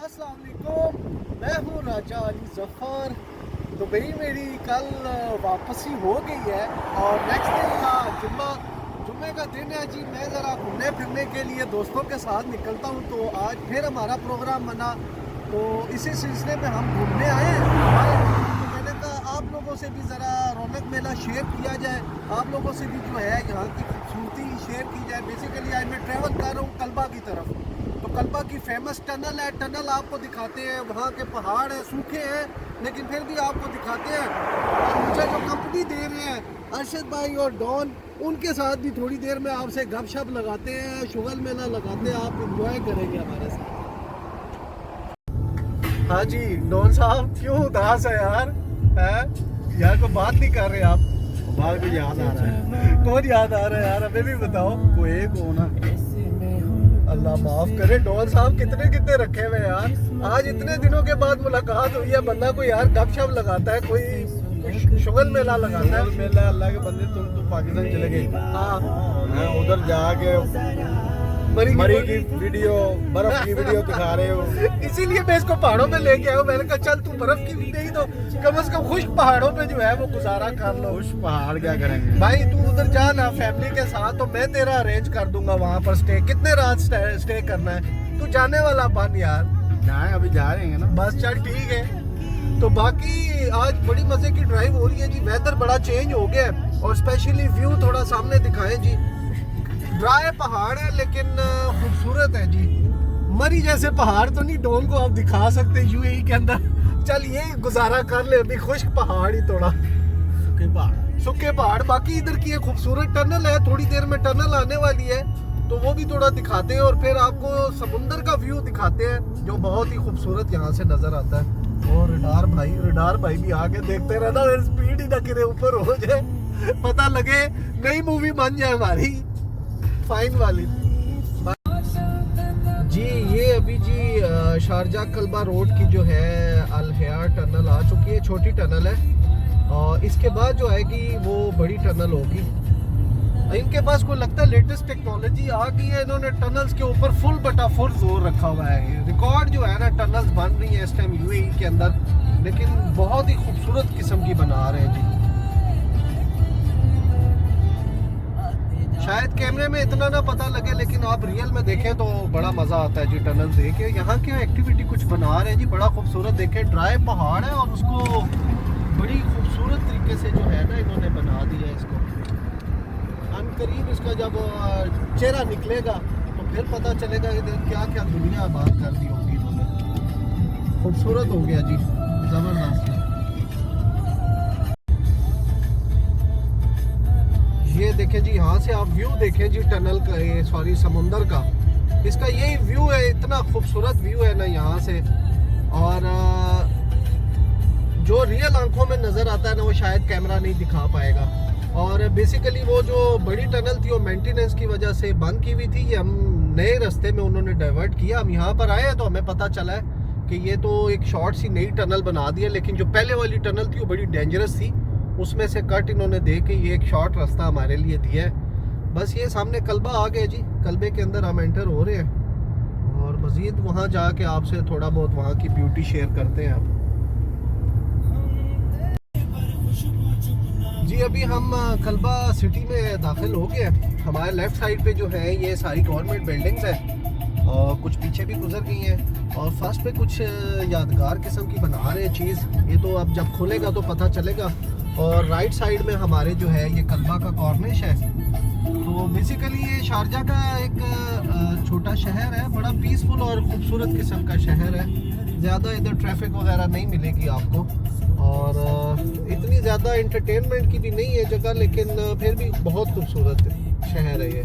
अस्सलाम वालेकुम, मैं हूँ राजा अली ज़फ़र। तो भाई मेरी कल वापसी हो गई है और नेक्स्ट दिन था जुम्मे का दिन है जी। मैं ज़रा घूमने फिरने के लिए दोस्तों के साथ निकलता हूँ, तो आज फिर हमारा प्रोग्राम बना, तो इसी सिलसिले में हम घूमने आए हैं। तो मैंने कहा आप लोगों से भी ज़रा रौनक मेला शेयर किया जाए, आप लोगों से भी जो है यहाँ की खूबसूरती शेयर की जाए। बेसिकली आज मैं ट्रैवल कर रहा हूँ कल्बा की तरफ, तो कल्बा की फेमस टनल है, टनल आपको दिखाते हैं। वहाँ के पहाड़ हैं, सूखे हैं, लेकिन फिर भी आपको दिखाते हैं। और मुझे जो कंपनी दे रहे हैं अरशद भाई और डॉन, उनके साथ भी थोड़ी देर में आपसे गपशप लगाते हैं, शुगल मेला लगाते हैं, आप इंजॉय करेंगे हमारे साथ। हाँ जी डॉन साहब, क्यों उदास है यार? है यार, कोई बात नहीं कर रहे आप? बात भी याद आ रहा है। कौन याद आ रहा है यार, हमें भी बताओ। कोई एक हो ना। अल्लाह माफ करे, डॉन साहब कितने रखे हुए यार। आज इतने दिनों के बाद मुलाकात हुई है, बंदा कोई यार गपशप लगाता है, कोई शुगल मेला लगाता है। मेला अल्लाह के बंदे, तुम तो पाकिस्तान चले गए। हाँ, उधर जाके मरी की वीडियो, बर्फ की वीडियो दिखा रहे हो। इसीलिए मैं इसको पहाड़ों पे लेके आया हूँ। मैंने कहा चल तू बर्फ की नहीं तो कम से कम खुश्क पहाड़ों पे जो है वो गुजारा कर लो। उस पहाड़ क्या करेंगे भाई, तू उधर जा ना फैमिली के साथ, तो मैं तेरा अरेंज कर दूंगा वहाँ पर स्टे। कितने रात स्टे करना है? तू जाने वाला बन यार। जाए, अभी जा रहे हैं ना। बस चल ठीक है। तो बाकी आज बड़ी मजे की ड्राइव हो रही है जी। वेदर बड़ा चेंज हो गया है और स्पेशली व्यू थोड़ा सामने दिखाएं जी। ड्राई पहाड़ है लेकिन खूबसूरत है जी। मरी जैसे पहाड़ तो नहीं डोन को आप दिखा सकते यूएई के अंदर। चल ये गुजारा कर ले, अभी खुश्क पहाड़ ही थोड़ा सूखे पहाड़। बाकी इधर की एक खूबसूरत टनल है, थोड़ी देर में टनल आने वाली है, तो वो भी थोड़ा दिखाते हैं और फिर आपको समुंदर का व्यू दिखाते हैं जो बहुत ही खूबसूरत यहाँ से नजर आता है। और रिडार भाई भी आगे देखते रहना, स्पीड ही ना गिरे, ऊपर हो जाए, पता लगे नई मूवी बन जाए हमारी फाइन वाली जी। ये अभी जी शारजा कल्बा रोड की जो है अल हयात टनल आ चुकी है। छोटी टनल है और इसके बाद जो आएगी वो बड़ी टनल होगी। इनके पास को लगता है लेटेस्ट टेक्नोलॉजी आ गई है, इन्होंने टनल्स के ऊपर फुल जोर रखा हुआ है। रिकॉर्ड जो है ना, टनल्स बन रही है इस टाइम यूएई के अंदर, लेकिन बहुत ही खूबसूरत किस्म की बना रहे हैं जी। शायद कैमरे में इतना ना पता लगे, लेकिन आप रियल में देखें तो बड़ा मज़ा आता है जी टनल देखे। यहाँ क्या एक्टिविटी कुछ बना रहे हैं जी, बड़ा खूबसूरत। देखे ड्राई पहाड़ है और उसको बड़ी खूबसूरत तरीके से जो है ना इन्होंने बना दिया है इसको। अनकरीब इसका जब चेहरा निकलेगा तो फिर पता चलेगा कि क्या क्या दुनिया बात कर दी होगी इन्होंने। खूबसूरत हो गया जी, ज़बरदस्त। ये देखें जी, यहाँ से आप व्यू देखें जी टनल का, ये सॉरी समुंदर का। इसका यही व्यू है, इतना खूबसूरत व्यू है ना यहाँ से। और जो रियल आंखों में नज़र आता है ना, वो शायद कैमरा नहीं दिखा पाएगा। और बेसिकली वो जो बड़ी टनल थी वो मेंटेनेंस की वजह से बंद की हुई थी। ये हम नए रास्ते में उन्होंने डाइवर्ट किया। हम यहाँ पर आए तो हमें पता चला है कि ये तो एक शॉर्ट सी नई टनल बना दी है, लेकिन जो पहले वाली टनल थी वो बड़ी डेंजरस थी, उसमें से कट इन्होंने दे के ये एक शॉर्ट रास्ता हमारे लिए दिया है। बस ये सामने कल्बा आ गया जी, कल्बे के अंदर हम एंटर हो रहे हैं और मज़ीद वहाँ जाके आपसे थोड़ा बहुत वहाँ की ब्यूटी शेयर करते हैं आप जी। अभी हम कल्बा सिटी में दाखिल हो गए। हमारे लेफ़्ट साइड पे जो है ये सारी गवर्नमेंट बिल्डिंग्स हैं और कुछ पीछे भी गुजर गई हैं, और फर्स्ट पे कुछ यादगार किस्म की बना रहे हैं चीज़। ये तो अब जब खुलेगा तो पता चलेगा। और राइट साइड में हमारे जो है ये कल्बा का कॉर्निश है। तो बेसिकली ये शारजा का एक छोटा शहर है, बड़ा पीसफुल और ख़ूबसूरत किस्म का शहर है। ज़्यादा इधर ट्रैफिक वगैरह नहीं मिलेगी आपको, और इतनी ज़्यादा एंटरटेनमेंट की भी नहीं है जगह, लेकिन फिर भी बहुत खूबसूरत शहर है ये।